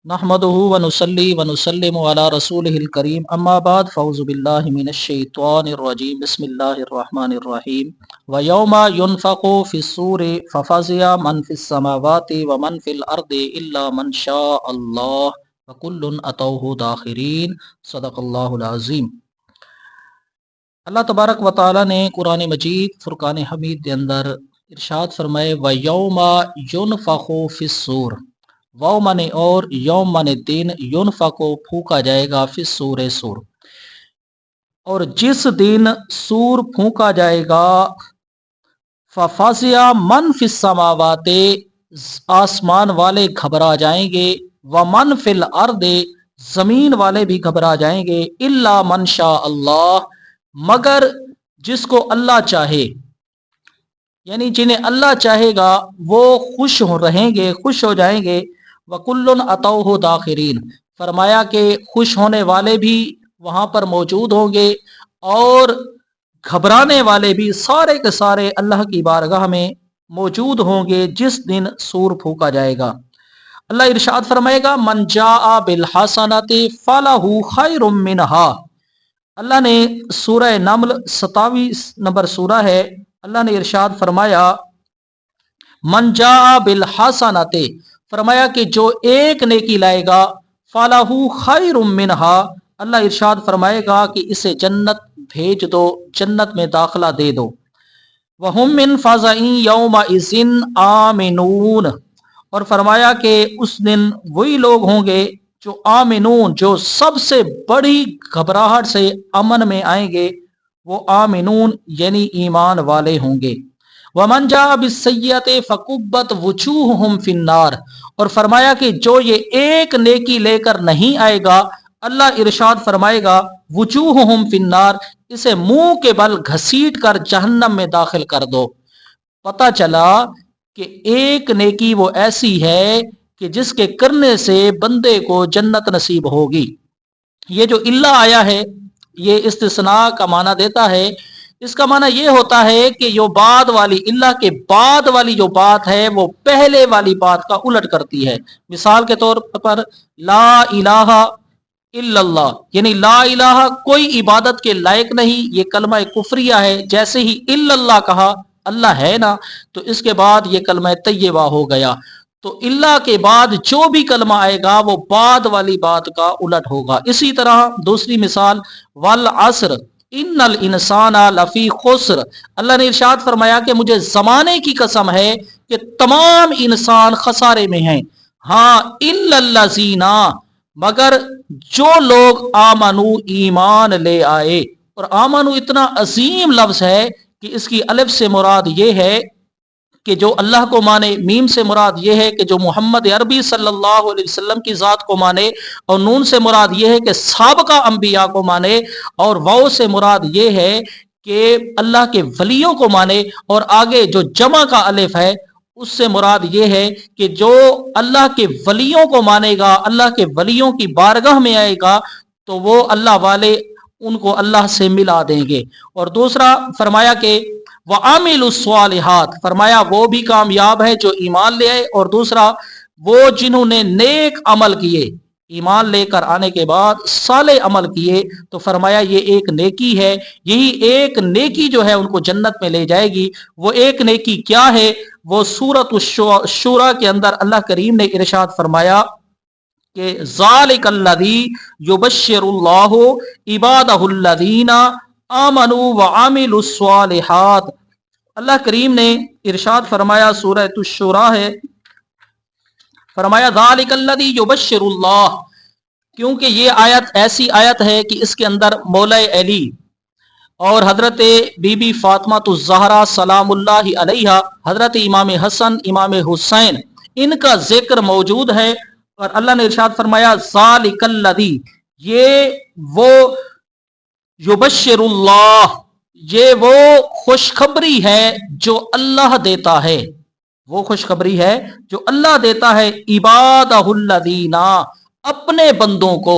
नहमदुहु व नुसल्ली व नुसल्लिमु अला रसूलिहिल करीम अम्मा बाद फ़ऊज़ु बिल्लाहि मिनश शैतानिर रजीम बिस्मिल्लाहिर रहमानिर रहीम व यौमा युनफ़क़ु फ़िस्सूरि फ़फ़ज़िअ मन फ़िस समावाति व मन फ़िल अर्दि इल्ला मन शाअ अल्लाह व कुल्लुन अतौहु दाखिरीन सदक़ल्लाहुल अज़ीम। अल्लाह तबारक व तआला ने कुरान मजीद फुरकान हमीद के अंदर इरशाद फरमाए व यौमा युनफ़क़ु फ़िस्सूर, वाव माने और, यौम माने दिन, युनफा को फूका जाएगा, फिर सूर सूर, और जिस दिन सूर फूका जाएगा, फफासिया मन फिस समावाते, आसमान वाले घबरा जाएंगे, व मन फिल अर्दे, जमीन वाले भी घबरा जाएंगे, इल्ला मन शा अल्लाह, मगर जिसको अल्लाह चाहे, यानी जिन्हें अल्लाह चाहेगा वो खुश हो रहेंगे, खुश हो जाएंगे। वकुल्लुन अतौहु दाखिरीन, फरमाया कि खुश होने वाले भी वहाँ पर मौजूद होंगे और घबराने वाले भी सारे के सारे अल्लाह की बारगाह में मौजूद होंगे जिस दिन सूर फूका जाएगा। अल्लाह इरशाद फरमाएगा मन जाअ बिल हसनति फलहु खैरुम मिनहा। अल्लाह ने सूरह नमल 27 नंबर सूरा है, अल्लाह ने इरशाद फरमाया मन जाअ बिल हसनति, फरमाया कि जो एक नेकी लाएगा, फलाहू खैरुम मिनहा, अल्लाह इरशाद फरमाएगा कि इसे जन्नत भेज दो, जन्नत में दाखिला दे दो। वहुम मिन फज़इन यौमा इज़िन आमिनून, और फरमाया कि उस दिन वही लोग होंगे जो आमिनून, जो सबसे बड़ी घबराहट से अमन में आएंगे, वो आमिनून यानी ईमान वाले होंगे। वमन जा बिस्सय्यते फकुब्बत वुजूहुहुम फिन्नार, और फरमाया कि जो ये एक नेकी लेकर नहीं आएगा, अल्लाह इरशाद फरमाएगा वुजूहुहुम फिन्नार, इसे मुंह के बल घसीट कर जहन्नम में दाखिल कर दो। पता चला कि एक नेकी वो ऐसी है कि जिसके करने से बंदे को जन्नत नसीब होगी। ये जो इल्ला आया है ये इस्तिस्ना का माना देता है। इसका माना ये होता है कि जो बाद वाली, इल्ला के बाद वाली जो बात है वो पहले वाली बात का उलट करती है। मिसाल के तौर पर ला इलाहा इल्लल्लाह, यानी ला इलाहा कोई इबादत के लायक नहीं, ये कलमा कुफरिया है। जैसे ही इल्लल्लाह कहा, अल्लाह है ना, तो इसके बाद ये कलमा तय्यबा हो गया। तो इल्ला के बाद जो भी कलमा आएगा वो बाद वाली बात का उलट होगा। इसी तरह दूसरी मिसाल वल असर इन्नल इंसाना लफी खुस्र, अल्लाह ने इरशाद फरमाया कि मुझे जमाने की कसम है कि तमाम इंसान खसारे में हैं। हाँ इल्लल्लज़ीना, मगर जो लोग आमनु ईमान ले आए। और आमनु इतना अजीम लफ्ज है कि इसकी अलिफ से मुराद ये है कि जो अल्लाह को माने, मीम से मुराद ये है कि जो मोहम्मद अरबी सल्लल्लाहु अलैहि वसल्लम की ज़ात को माने, और नून से मुराद ये है कि साबका अंबिया को माने, और वाव से मुराद ये है कि अल्लाह के वलियों को माने, और आगे जो जमा का अलिफ है उससे मुराद ये है कि जो अल्लाह के वलियों को मानेगा, अल्लाह के वलियों की बारगाह में आएगा, तो वो अल्लाह वाले उनको अल्लाह से मिला देंगे। और दूसरा फरमाया कि व आमिलुस्सालिहात, फरमाया वो भी कामयाब है जो ईमान ले आए, और दूसरा वो जिन्होंने नेक अमल किए, ईमान लेकर आने के बाद साले अमल किए, तो फरमाया ये एक नेकी है। यही एक नेकी जो है उनको जन्नत में ले जाएगी। वो एक नेकी क्या है? वो सूरत शुरा के अंदर अल्लाह करीम ने इरशाद फरमाया कि ज़ालिकल्लज़ी युबश्शिरुल्लाहु इबादहुल्लज़ीना आमनु व आमिलुस्सालिहात। अल्लाह करीम ने इरशाद फरमाया, सूरह शुरा है, फरमाया ज़ालिकल्लज़ी युबश्शिरुल्लाह, क्योंकि ये आयत ऐसी आयत है कि इसके अंदर मौला अली और हजरत बीबी फातिमा ज़हरा सलामुल्लाहि अलैहा, हजरत इमाम हसन, इमाम हुसैन, इनका जिक्र मौजूद है। और अल्लाह ने इरशाद फरमाया ज़ालिकल्लज़ी, ये वो युबश्शिरुल्लाह, ये वो खुशखबरी है जो अल्लाह देता है, वो खुशखबरी है जो अल्लाह देता है इबादहुल्लज़ीना, अपने बंदों को,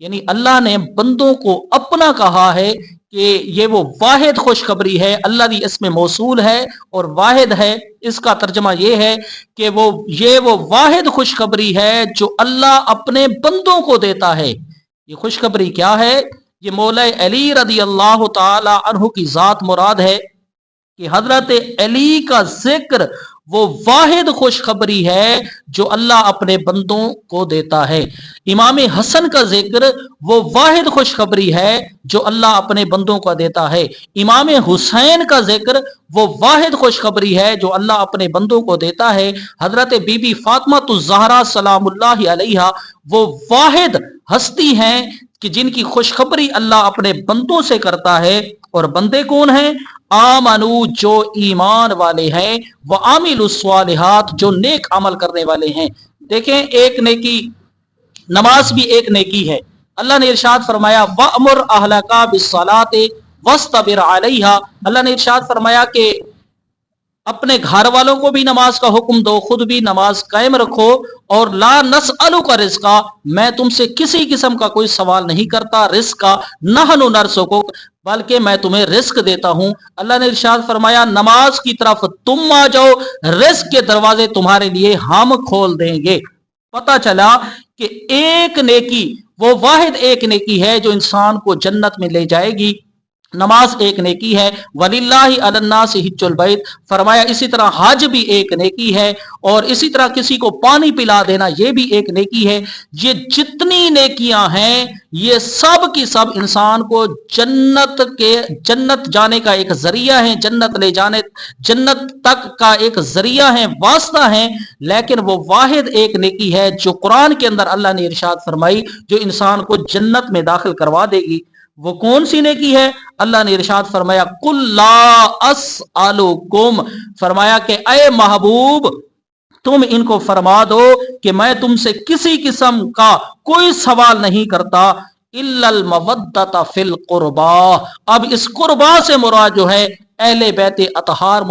यानी अल्लाह ने बंदों को अपना कहा है کہ یہ وہ واحد خوشخبری ہے، اللہ دی اسم موصول ہے اور واحد ہے، اس کا ترجمہ یہ ہے کہ یہ وہ واحد خوشخبری ہے جو اللہ اپنے بندوں کو دیتا ہے۔ یہ خوشخبری کیا ہے؟ یہ مولا علی رضی اللہ تعالی عنہ کی ذات مراد ہے کہ حضرت علی کا ذکر وہ واحد خوشخبری ہے جو اللہ اپنے بندوں کو دیتا ہے۔ امام حسن کا ذکر وہ واحد خوشخبری ہے جو اللہ اپنے بندوں کو دیتا ہے۔ امام حسین کا ذکر وہ واحد خوشخبری ہے جو اللہ اپنے بندوں کو دیتا ہے۔ حضرت بی بی فاطمہ الزہرا سلام اللہ علیہا وہ واحد ہستی ہیں کہ جن کی خوشخبری اللہ اپنے بندوں سے کرتا ہے، اور بندے کون ہیں؟ آمنو جو ایمان والے ہیں، وعاملوا الصالحات جو نیک عمل کرنے والے ہیں۔ دیکھیں، ایک نیکی، نماز بھی ایک نیکی ہے۔ اللہ نے ارشاد فرمایا وَأْمُرْ أَهْلَكَ بِالصَّلَاةِ وَاصْطَبِرْ عَلَيْهَا، اللہ نے ارشاد فرمایا کہ اپنے گھر والوں کو بھی نماز کا حکم دو، خود بھی نماز قائم رکھو، اور لا نسألک رزقا، میں تم سے کسی قسم کا کوئی سوال نہیں کرتا رزق کا، نحن نرزقک، بلکہ میں تمہیں رزق دیتا ہوں۔ اللہ نے ارشاد فرمایا نماز کی طرف تم آ جاؤ، رزق کے دروازے تمہارے لیے ہم کھول دیں گے۔ پتہ چلا کہ ایک نیکی، وہ واحد ایک نیکی ہے جو انسان کو جنت میں لے جائے گی۔ نماز ایک نیکی ہے، وَلِلَّهِ عَلَى النَّاسِ حِجُّ الْبَيْتِ، فرمایا اسی طرح حج بھی ایک نیکی ہے، اور اسی طرح کسی کو پانی پلا دینا یہ بھی ایک نیکی ہے۔ یہ جتنی نیکیاں ہیں یہ سب کی سب انسان کو جنت جانے کا ایک ذریعہ ہے، جنت تک کا ایک ذریعہ ہے، واسطہ ہے، لیکن وہ واحد ایک نیکی ہے جو قرآن کے اندر اللہ نے ارشاد فرمائی جو انسان کو جنت میں داخل کروا دے گی۔ وہ کون سی نیکی ہے؟ اللہ نے ارشاد فرمایا قُلْ لَا أَسْأَلُكُمْ، فرمایا کہ اے محبوب تم ان کو فرما دو کہ میں تم سے کسی قسم کا کوئی سوال نہیں کرتا، إِلَّا الْمَوَدَّةَ فِي الْقُرْبَى، اب اس قربا سے مراد جو ہے اہل بیت اطہار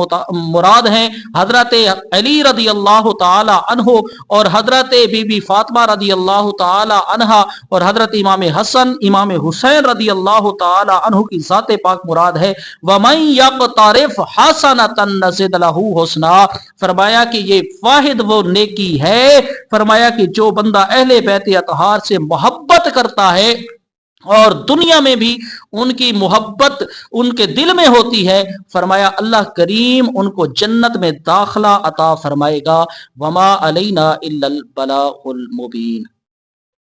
مراد ہیں، حضرت علی رضی اللہ تعالی عنہ اور حضرت بی بی فاطمہ رضی اللہ تعالی عنہا اور حضرت امام حسن امام حسین رضی اللہ تعالی عنہ کی ذات پاک مراد ہے۔ وَمَن يَقْتَرِفْ حَسَنَةً نَزِدْ لَهُ حُسْنًا، فرمایا کہ یہ واحد وہ نیکی ہے، فرمایا کہ جو بندہ اہل بیت اطہار سے محبت کرتا ہے اور دنیا میں بھی ان کی محبت ان کے دل میں ہوتی ہے، فرمایا اللہ کریم ان کو جنت میں داخلہ عطا فرمائے گا۔ وما علینا الا البلاغ المبین۔